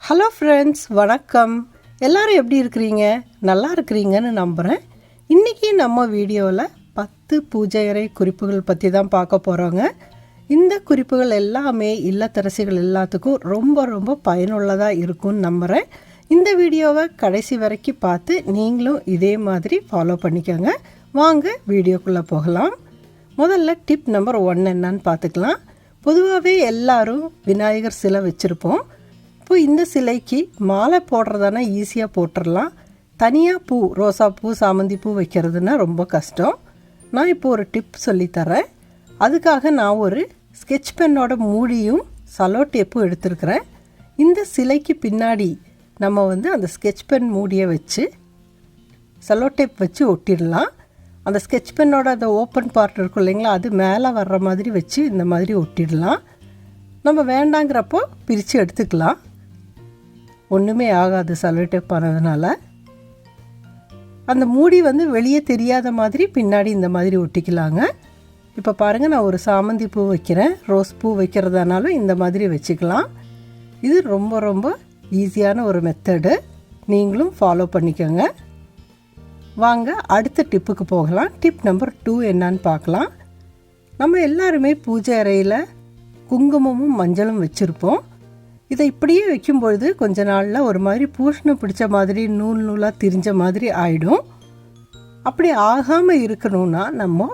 Hello friends, வணக்கம். எல்லோரும் எப்படி இருக்கிறீங்க? நல்லா இருக்கிறீங்கன்னு நம்புகிறேன். இன்றைக்கி நம்ம வீடியோவில் 10 பூஜை அறை குறிப்புகள் பற்றி தான் பார்க்க போகிறோங்க. இந்த குறிப்புகள் எல்லாமே இல்லத்தரசிகள் எல்லாத்துக்கும் ரொம்ப ரொம்ப பயனுள்ளதாக இருக்கும்னு நம்புகிறேன். இந்த வீடியோவை கடைசி வரைக்கும் பார்த்து நீங்களும் இதே மாதிரி ஃபாலோ பண்ணிக்கோங்க. வாங்க வீடியோக்குள்ளே போகலாம். முதல்ல டிப் நம்பர் 1 என்னன்னு பார்த்துக்கலாம். பொதுவாகவே எல்லாரும் விநாயகர் சிலை வச்சுருப்போம். இப்போ இந்த சிலைக்கு மாலை போடுறதானா ஈஸியாக போட்டுடலாம். தனியாக பூ, ரோசா பூ, சாமந்தி பூ வைக்கிறதுனா ரொம்ப கஷ்டம். நான் இப்போ ஒரு டிப் சொல்லித்தரேன். அதுக்காக நான் ஒரு ஸ்கெட்ச் பென்னோட மூடியும் சலோ டேப்பும் எடுத்துருக்கிறேன். இந்த சிலைக்கு பின்னாடி நம்ம அந்த ஸ்கெட்ச் பென் மூடியை வச்சு சலோ டேப் வச்சு ஒட்டிடலாம். அந்த ஸ்கெட்ச் பென்னோட அந்த ஓப்பன் பார்ட் இருக்கும் இல்லைங்களா, அது மேலே வர்ற மாதிரி வச்சு இந்த மாதிரி ஒட்டிடலாம். நம்ம வேண்டாங்கிறப்போ பிரித்து எடுத்துக்கலாம். ஒன்றுமே ஆகாது சலோ டேப் ஆனதுனால. அந்த மூடி வெளியே தெரியாத மாதிரி பின்னாடி இந்த மாதிரி ஒட்டிக்கலாங்க. இப்போ பாருங்கள், நான் ஒரு சாமந்தி பூ வைக்கிறேன். ரோஸ் பூ வைக்கிறதுனாலும் இந்த மாதிரி வச்சுக்கலாம். இது ரொம்ப ரொம்ப ஈஸியான ஒரு மெத்தடு. நீங்களும் ஃபாலோ பண்ணிக்கோங்க. வாங்க அடுத்த டிப்புக்கு போகலாம். டிப் நம்பர் 2 என்னன்னு பார்க்கலாம். நம்ம எல்லாருமே பூஜை அறையில் குங்குமமும் மஞ்சளும் வச்சுருப்போம். இதை இப்படியே வைக்கும்பொழுது கொஞ்ச நாளில் ஒரு மாதிரி பூஷணம் பிடிச்ச மாதிரி நூல் நூலாக திரிஞ்ச மாதிரி ஆகிடும். அப்படி ஆகாமல் இருக்கணும்னா நம்ம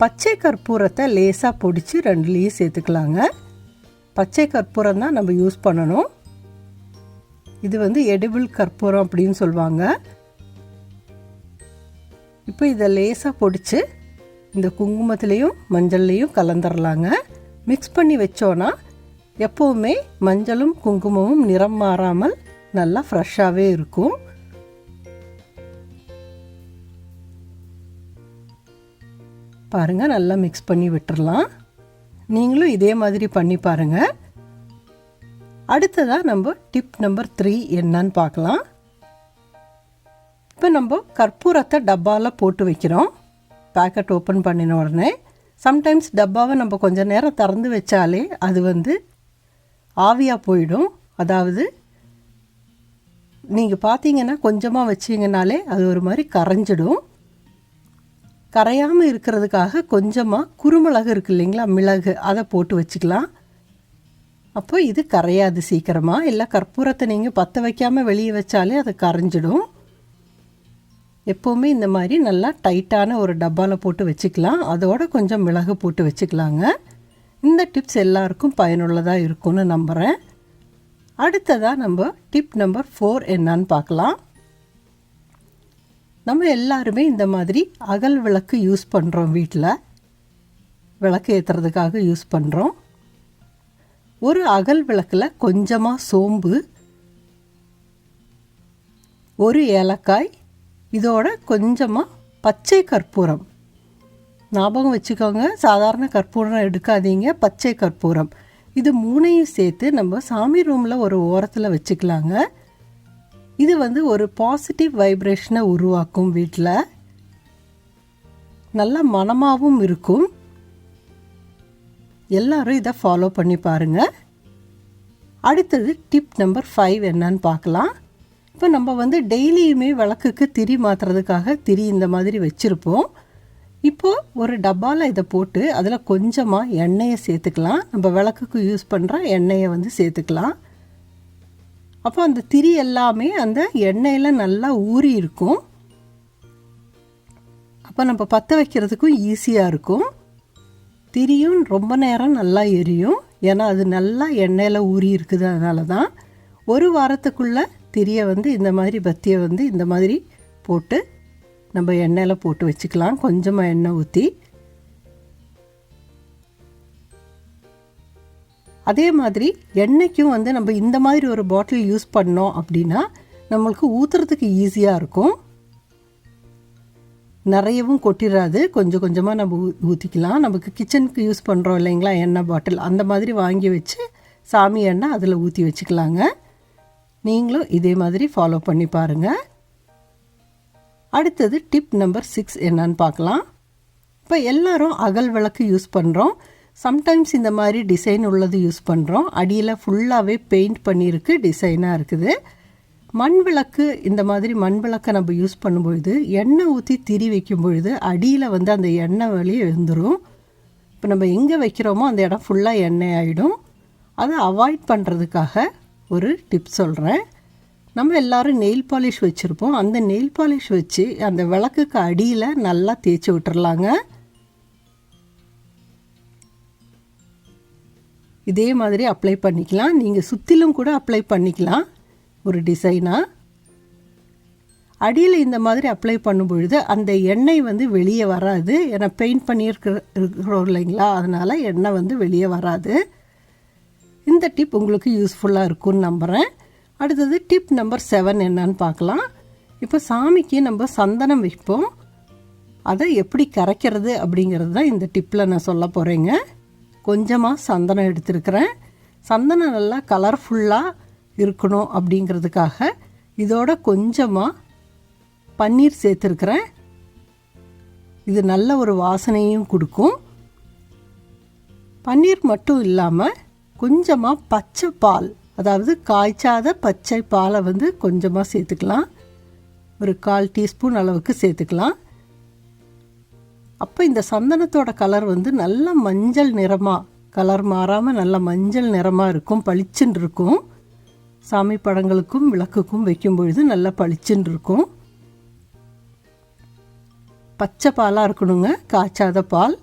பச்சை கற்பூரத்தை லேசாக பொடிச்சு 2லேயும் சேர்த்துக்கலாங்க. பச்சை கற்பூரம் தான் நம்ம யூஸ் பண்ணணும். இது எடிபிள் கற்பூரம் அப்படின்னு சொல்லுவாங்க. இப்போ இதை லேசாக பொடிச்சு இந்த குங்குமத்துலேயும் மஞ்சள்லேயும் கலந்துடலாங்க. மிக்ஸ் பண்ணி வச்சோன்னா எப்போவுமே மஞ்சளும் குங்குமமும் நிறம் மாறாமல் நல்லா ஃப்ரெஷ்ஷாகவே இருக்கும். பாருங்கள், நல்லா மிக்ஸ் பண்ணி விட்டுடலாம். நீங்களும் இதே மாதிரி பண்ணி பாருங்கள். அடுத்ததாக நம்ம டிப் நம்பர் 3 என்னன்னு பார்க்கலாம். இப்போ நம்ம கற்பூரத்தை டப்பாவில் போட்டு வைக்கிறோம். பேக்கெட் ஓப்பன் பண்ணின உடனே சம்டைம்ஸ் டப்பாவை நம்ம கொஞ்சம் நேரம் திறந்து வச்சாலே அது ஆவியாக போயிடும். அதாவது நீங்கள் பார்த்தீங்கன்னா கொஞ்சமாக வச்சிங்கனாலே அது ஒரு மாதிரி கரைஞ்சிடும். கரையாமல் இருக்கிறதுக்காக கொஞ்சமாக குறுமிளகு இருக்குது இல்லைங்களா, மிளகு, அதை போட்டு வச்சுக்கலாம். அப்போ இது கரையாது சீக்கிரமாக. இல்லை கற்பூரத்தை நீங்கள் பற்ற வைக்காமல் வெளியே வச்சாலே அது கரைஞ்சிடும். எப்போவுமே இந்த மாதிரி நல்லா டைட்டான ஒரு டப்பாவில் போட்டு வச்சுக்கலாம். அதோட கொஞ்சம் மிளகு போட்டு வச்சுக்கலாங்க. இந்த டிப்ஸ் எல்லாருக்கும் பயனுள்ளதாக இருக்கும்னு நம்புகிறேன். அடுத்ததாக நம்ம டிப் நம்பர் 4 என்னன்னு பார்க்கலாம். நம்ம எல்லாருமே இந்த மாதிரி அகல் விளக்கு யூஸ் பண்ணுறோம். வீட்டில் விளக்கு ஏற்றுறதுக்காக யூஸ் பண்ணுறோம். ஒரு அகல் விளக்கில் கொஞ்சமாக சோம்பு, ஒரு ஏலக்காய், இதோட கொஞ்சமாக பச்சை கற்பூரம், ஞாபகம் வச்சுக்கோங்க, சாதாரண கற்பூரம் எடுக்காதீங்க, பச்சை கற்பூரம், இது 3ஐயும் சேர்த்து நம்ம சாமி ரூமில் ஒரு ஓரத்தில் வச்சுக்கலாங்க. இது ஒரு பாசிட்டிவ் வைப்ரேஷனை உருவாக்கும். வீட்டில் நல்ல மனமாகவும் இருக்கும். எல்லாரும் இதை ஃபாலோ பண்ணி பாருங்கள். அடுத்தது டிப் நம்பர் 5 என்னன்னு பார்க்கலாம். இப்போ நம்ம டெய்லியுமே விளக்குக்கு திரி மாற்றுறதுக்காக திரி இந்த மாதிரி வச்சுருப்போம். இப்போது ஒரு டப்பாவில் இதை போட்டு அதில் கொஞ்சமாக எண்ணெயை சேர்த்துக்கலாம். நம்ம விளக்குக்கு யூஸ் பண்ணுற எண்ணெயை சேர்த்துக்கலாம். அப்போ அந்த திரி எல்லாமே அந்த எண்ணெயில் நல்லா ஊறி இருக்கும். அப்போ நம்ம பற்ற வைக்கிறதுக்கும் ஈஸியாக இருக்கும். திரியும் ரொம்ப நேரம் நல்லா எரியும். ஏன்னா அது நல்லா எண்ணெயில் ஊறி இருக்குது. அதனால தான் ஒரு வாரத்துக்குள்ளே திரியை இந்த மாதிரி பத்தியை இந்த மாதிரி போட்டு நம்ம எண்ணெயில் போட்டு வச்சுக்கலாம். கொஞ்சமாக எண்ணெய் ஊற்றி அதே மாதிரி எண்ணெய்க்கும் நம்ம இந்த மாதிரி ஒரு பாட்டில் யூஸ் பண்ணோம் அப்படின்னா நம்மளுக்கு ஊற்றுறதுக்கு ஈஸியாக இருக்கும். நிறையவும் கொட்டிடாது. கொஞ்சம் கொஞ்சமாக நம்ம ஊற்றிக்கலாம். நமக்கு கிச்சனுக்கு யூஸ் பண்ணுறோம் இல்லைங்களா எண்ணெய் பாட்டில், அந்த மாதிரி வாங்கி வச்சு சாமி எண்ணெய் அதில் ஊற்றி வச்சுக்கலாங்க. நீங்களும் இதே மாதிரி ஃபாலோ பண்ணி பாருங்கள். அடுத்தது டிப் நம்பர் 6 என்னன்னு பார்க்கலாம். இப்போ எல்லாரும் அகல் விளக்கு யூஸ் பண்ணுறோம். சம்டைம்ஸ் இந்த மாதிரி டிசைன் உள்ளது யூஸ் பண்ணுறோம். அடியில் ஃபுல்லாகவே பெயிண்ட் பண்ணியிருக்கு, டிசைனாக இருக்குது. மண் விளக்கு, இந்த மாதிரி மண் விளக்கை நம்ம யூஸ் பண்ணும்பொழுது எண்ணெய் ஊற்றி திரி வைக்கும் பொழுது அடியில் வந்து அந்த எண்ணெய் வலி எழுந்துடும். இப்போ நம்ம எங்கே வைக்கிறோமோ அந்த இடம் ஃபுல்லாக எண்ணெய் ஆகிடும். அதை அவாய்ட் பண்ணுறதுக்காக ஒரு டிப் சொல்கிறேன். நம்ம எல்லோரும் நெயில் பாலிஷ் வச்சுருப்போம். அந்த நெயில் பாலிஷ் வச்சு அந்த விளக்குக்கு அடியில் நல்லா தேய்ச்சி விட்டுறலாங்க. இதே மாதிரி அப்ளை பண்ணிக்கலாம். நீங்கள் சுற்றிலும் கூட அப்ளை பண்ணிக்கலாம் ஒரு டிசைனாக. அடியில் இந்த மாதிரி அப்ளை பண்ணும் பொழுது அந்த எண்ணெய் வந்து வெளியே வராது. ஏன்னா பெயிண்ட் பண்ணியிருக்கிறோம் இல்லைங்களா, அதனால் எண்ணெய் வந்து வெளியே வராது. இந்த டிப் உங்களுக்கு யூஸ்ஃபுல்லாக இருக்கும்னு நம்புகிறேன். அடுத்தது டிப் நம்பர் 7 என்னன்னு பார்க்கலாம். இப்போ சாமிக்கு நம்ம சந்தனம் வைப்போம். அதை எப்படி கரைக்கிறது அப்படிங்கிறது தான் இந்த டிப்பில் நான் சொல்ல போகிறேங்க. கொஞ்சமாக சந்தனம் எடுத்துருக்கிறேன். சந்தனம் நல்லா கலர்ஃபுல்லாக இருக்கணும் அப்படிங்கிறதுக்காக இதோட கொஞ்சமாக பன்னீர் சேர்த்துருக்கிறேன். இது நல்ல ஒரு வாசனையும் கொடுக்கும். பன்னீர் மட்டும் இல்லாமல் கொஞ்சமாக பச்சை பால், அதாவது காய்ச்சாத பச்சை பாலை வந்து கொஞ்சமாக சேர்த்துக்கலாம். ஒரு 1/4 டீஸ்பூன் அளவுக்கு சேர்த்துக்கலாம். அப்போ இந்த சந்தனத்தோட கலர் வந்து நல்ல மஞ்சள் நிறமாக, கலர் மாறாமல் நல்ல மஞ்சள் நிறமாக இருக்கும், பளிச்சுன்னு இருக்கும். சாமி படங்களுக்கும் விளக்குக்கும் வைக்கும் பொழுது நல்லா பளிச்சுன்னு இருக்கும். பச்சை பாலாக இருக்கணுங்க, காய்ச்சாத பால்.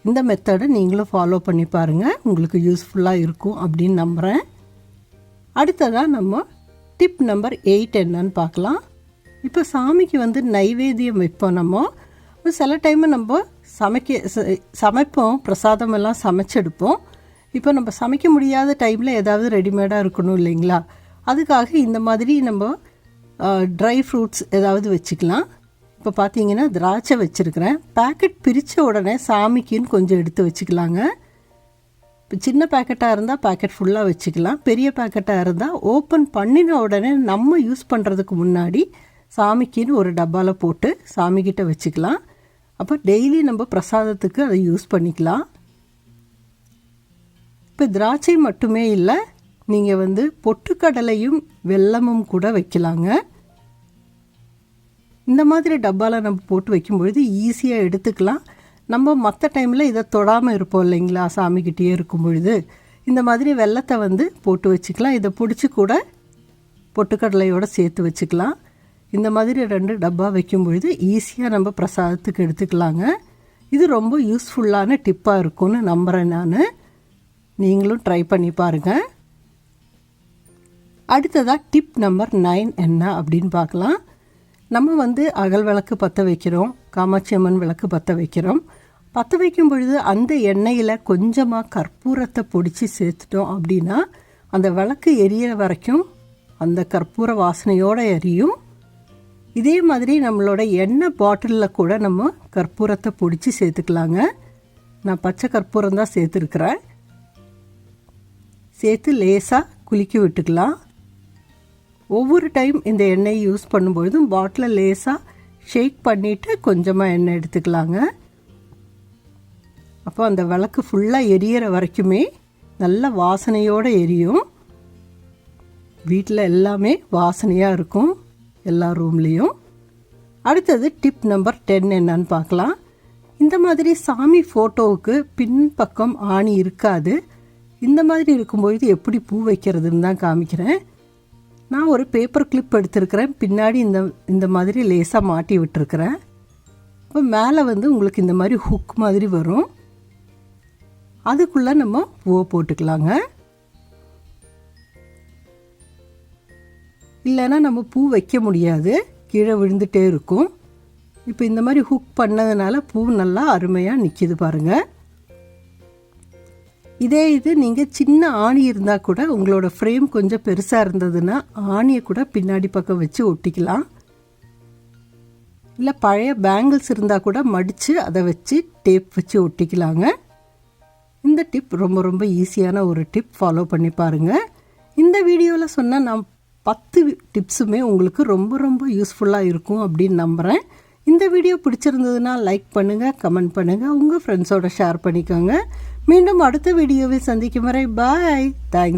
இந்த மெத்தடை நீங்களும் ஃபாலோ பண்ணி பாருங்கள், உங்களுக்கு யூஸ்ஃபுல்லாக இருக்கும் அப்படின்னு நம்புகிறேன். அடுத்ததாக நம்ம டிப் நம்பர் 8 என்னன்னு பார்க்கலாம். இப்போ சாமிக்கு வந்து நைவேத்தியம் வைப்போம். நம்ம சில டைமு நம்ம சமைப்போம், பிரசாதம் எல்லாம் சமைச்செடுப்போம். இப்போ நம்ம சமைக்க முடியாத டைமில் ஏதாவது ரெடிமேடாக இருக்கணும் இல்லைங்களா, அதுக்காக இந்த மாதிரி நம்ம ட்ரை ஃப்ரூட்ஸ் ஏதாவது வச்சுக்கலாம். இப்போ பார்த்தீங்கன்னா திராட்சை வச்சுருக்கிறேன். பேக்கெட் பிரித்த உடனே சாமிக்குன்னு கொஞ்சம் எடுத்து வச்சுக்கலாங்க. இப்போ சின்ன பேக்கெட்டாக இருந்தால் பேக்கெட் ஃபுல்லாக வச்சுக்கலாம். பெரிய பேக்கெட்டாக இருந்தால் ஓப்பன் பண்ணின உடனே நம்ம யூஸ் பண்ணுறதுக்கு முன்னாடி சாமிக்குன்னு ஒரு டப்பாவில் போட்டு சாமிக்கிட்ட வச்சுக்கலாம். அப்போ டெய்லி நம்ம பிரசாதத்துக்கு அதை யூஸ் பண்ணிக்கலாம். இப்போ திராட்சை மட்டுமே இல்லை, நீங்கள் வந்து பொட்டுக்கடலையும் வெல்லமும் கூட வைக்கலாங்க. இந்த மாதிரி டப்பாவில் நம்ம போட்டு வைக்கும்பொழுது ஈஸியாக எடுத்துக்கலாம். நம்ம மற்ற டைமில் இதை தொடாமல் இருப்போம் இல்லைங்களா, சாமிக்கிட்டே இருக்கும் பொழுது இந்த மாதிரி வெல்லத்தை வந்து போட்டு வச்சுக்கலாம். இதை பிடிச்சி கூட பொட்டுக்கடலையோடு சேர்த்து வச்சுக்கலாம். இந்த மாதிரி 2 டப்பா வைக்கும் பொழுது ஈஸியாக நம்ம பிரசாதத்துக்கு எடுத்துக்கலாங்க. இது ரொம்ப யூஸ்ஃபுல்லான டிப்பாக இருக்கும்னு நம்புகிறேன் நான். நீங்களும் ட்ரை பண்ணி பாருங்கள். அடுத்ததாக டிப் நம்பர் 9 என்ன அப்படின்னு பார்க்கலாம். நம்ம வந்து அகல் விளக்கு பற்ற வைக்கிறோம், காமாட்சி அம்மன் விளக்கு பற்ற வைக்கிறோம். பற்ற வைக்கும் பொழுது அந்த எண்ணெயில் கொஞ்சமாக கற்பூரத்தை பொடிச்சு சேர்த்துட்டோம் அப்படின்னா அந்த விளக்கு எரியிற வரைக்கும் அந்த கற்பூர வாசனையோடு எரியும். இதே மாதிரி நம்மளோட எண்ணெய் பாட்டிலில் கூட நம்ம கற்பூரத்தை பொடிச்சு சேர்த்துக்கலாங்க. நான் பச்சை கற்பூரம் தான் சேர்த்துருக்குறேன். சேர்த்து லேசாக குலுக்கி விட்டுக்கலாம். ஒவ்வொரு டைம் இந்த எண்ணெய் யூஸ் பண்ணும்பொழுதும் பாட்டிலை லேசாக ஷேக் பண்ணிவிட்டு கொஞ்சமாக எண்ணெய் எடுத்துக்கலாங்க. அப்போ அந்த விளக்கு ஃபுல்லாக எரியிற வரைக்குமே நல்ல வாசனையோடு எரியும். வீட்டில் எல்லாமே வாசனையாக இருக்கும், எல்லா ரூம்லேயும். அடுத்தது டிப் நம்பர் 10 என்னன்னு பார்க்கலாம். இந்த மாதிரி சாமி ஃபோட்டோவுக்கு பின்பக்கம் ஆணி இருக்காது. இந்த மாதிரி இருக்கும்பொழுது எப்படி பூ வைக்கிறதுன்னு தான் காமிக்கிறேன். நான் ஒரு பேப்பர் கிளிப் எடுத்துருக்கிறேன். பின்னாடி இந்த மாதிரி லேசாக மாட்டி விட்டுருக்கிறேன். இப்போ மேலே வந்து உங்களுக்கு இந்த மாதிரி ஹுக் மாதிரி வரும். அதுக்குள்ளே நம்ம பூவை போட்டுக்கலாங்க. இல்லைன்னா நம்ம பூ வைக்க முடியாது, கீழே விழுந்துகிட்டே இருக்கும். இப்போ இந்த மாதிரி ஹுக் பண்ணதுனால பூ நல்லா அருமையாக நிற்கிது பாருங்கள். இதே இது நீங்கள் சின்ன ஆணி இருந்தால் கூட உங்களோட ஃப்ரேம் கொஞ்சம் பெருசாக இருந்ததுன்னா ஆணியை கூட பின்னாடி பக்கம் வச்சு ஒட்டிக்கலாம். இல்லை பழைய பேங்கிள்ஸ் இருந்தால் கூட மடித்து அதை வச்சு டேப் வச்சு ஒட்டிக்கலாங்க. இந்த டிப் ரொம்ப ரொம்ப ஈஸியான ஒரு டிப், ஃபாலோ பண்ணி பாருங்கள். இந்த வீடியோவில் சொன்ன நான் 10 டிப்ஸுமே உங்களுக்கு ரொம்ப ரொம்ப யூஸ்ஃபுல்லாக இருக்கும் அப்படின்னு நம்புகிறேன். இந்த வீடியோ பிடிச்சிருந்ததுன்னா லைக் பண்ணுங்கள், கமெண்ட் பண்ணுங்கள், உங்கள் ஃப்ரெண்ட்ஸோட ஷேர் பண்ணிக்கோங்க. மீண்டும் அடுத்த வீடியோவில் சந்திக்கும் வரை பாய். தேங்க்ஸ்.